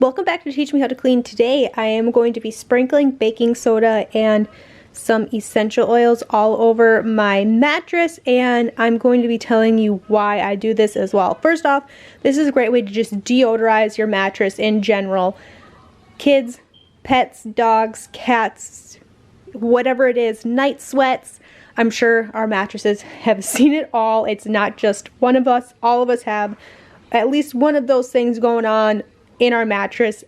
Welcome back to Teach Me How to Clean. Today I am going to be sprinkling baking soda and some essential oils all over my mattress, and I'm going to be telling you why I do this as well. First off, this is a great way to just deodorize your mattress in general. Kids, pets, dogs, cats, whatever it is, night sweats. I'm sure our mattresses have seen it all. It's not just one of us. All of us have at least one of those things going on in our mattress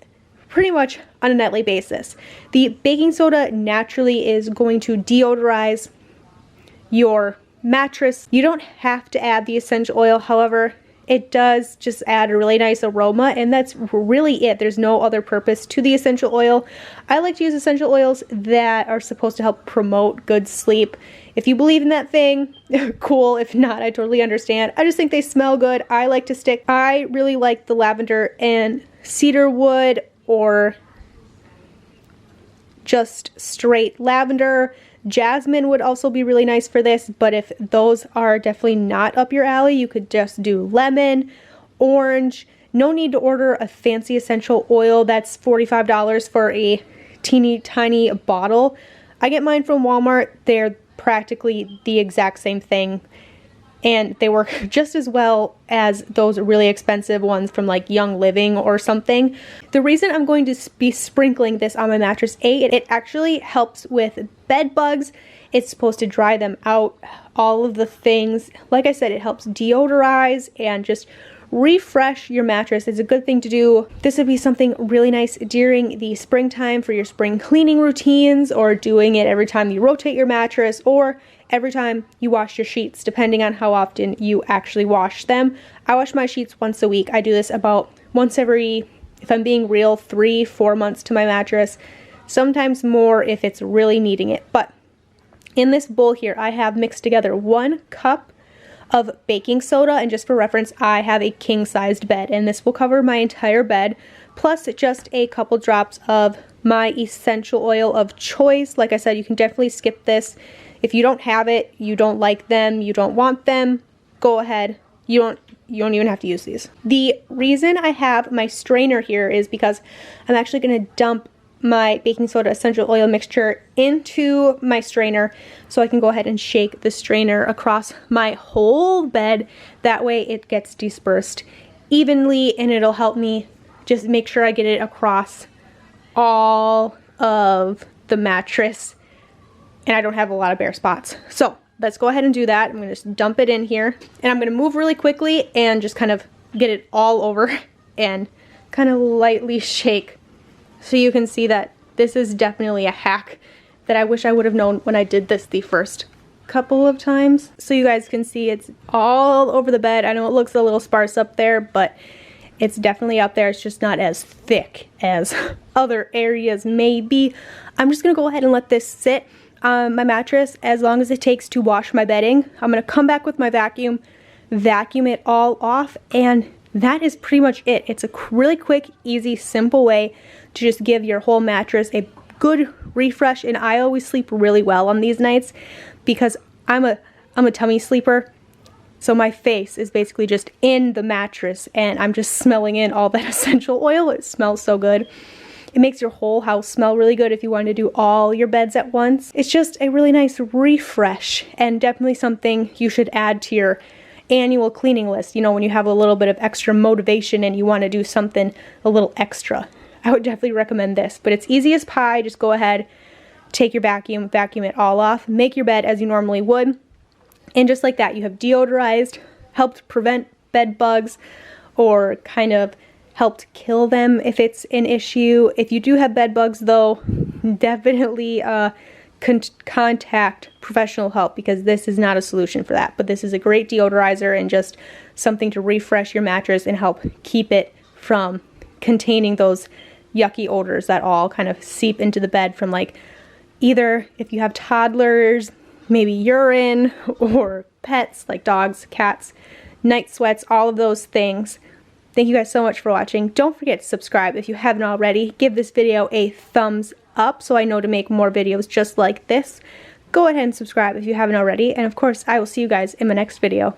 pretty much on a nightly basis. The baking soda naturally is going to deodorize your mattress. You don't have to add the essential oil, however, it does just add a really nice aroma, and that's really it. There's no other purpose to the essential oil. I like to use essential oils that are supposed to help promote good sleep. If you believe in that thing, cool. If not, I totally understand. I just think they smell good. I like to stick. I really like the lavender and cedar wood, or just straight lavender. Jasmine would also be really nice for this, but if those are definitely not up your alley, you could just do lemon, orange. No need to order a fancy essential oil that's $45 for a teeny tiny bottle. I get mine from Walmart. They're practically the exact same thing, and they work just as well as those really expensive ones from like Young Living or something. The reason I'm going to be sprinkling this on my mattress, it actually helps with bed bugs. It's supposed to dry them out, all of the things. Like I said, it helps deodorize and just refresh your mattress. It's a good thing to do. This would be something really nice during the springtime for your spring cleaning routines, or doing it every time you rotate your mattress, or every time you wash your sheets, depending on how often you actually wash them. I wash my sheets once a week. I do this about once every, if I'm being real, 3-4 months to my mattress. Sometimes more if it's really needing it. But in this bowl here, I have mixed together 1 cup of baking soda, and just for reference, I have a king-sized bed, and this will cover my entire bed, plus just a couple drops of my essential oil of choice. Like I said, you can definitely skip this. If you don't have it, you don't like them, you don't want them, go ahead. You don't even have to use these. The reason I have my strainer here is because I'm actually going to dump my baking soda essential oil mixture into my strainer, so I can go ahead and shake the strainer across my whole bed. That way it gets dispersed evenly, and it'll help me just make sure I get it across all of the mattress, and I don't have a lot of bare spots. So let's go ahead and do that. I'm going to just dump it in here, and I'm going to move really quickly and just kind of get it all over and kind of lightly shake, so you can see that this is definitely a hack that I wish I would have known when I did this the first couple of times. So you guys can see it's all over the bed. I know it looks a little sparse up there, but it's definitely up there. It's just not as thick as other areas maybe. I'm just going to go ahead and let this sit on my mattress as long as it takes to wash my bedding. I'm going to come back with my vacuum it all off, and that is pretty much it. It's a really quick, easy, simple way to just give your whole mattress a good refresh. And I always sleep really well on these nights because I'm a tummy sleeper. So my face is basically just in the mattress, and I'm just smelling in all that essential oil. It smells so good. It makes your whole house smell really good if you want to do all your beds at once. It's just a really nice refresh, and definitely something you should add to your annual cleaning list. You know, when you have a little bit of extra motivation and you want to do something a little extra, I would definitely recommend this. But it's easy as pie. Just go ahead, take your vacuum it all off, make your bed as you normally would, and just like that, you have deodorized, helped prevent bed bugs, or kind of helped kill them if it's an issue. If you do have bed bugs though, definitely contact professional help, because this is not a solution for that. But this is a great deodorizer and just something to refresh your mattress and help keep it from containing those yucky odors that all kind of seep into the bed from, like, either if you have toddlers, maybe urine, or pets like dogs, cats, night sweats, all of those things. Thank you guys so much for watching. Don't forget to subscribe if you haven't already. Give this video a thumbs up so I know to make more videos just like this. Go ahead and subscribe if you haven't already. And of course, I will see you guys in my next video.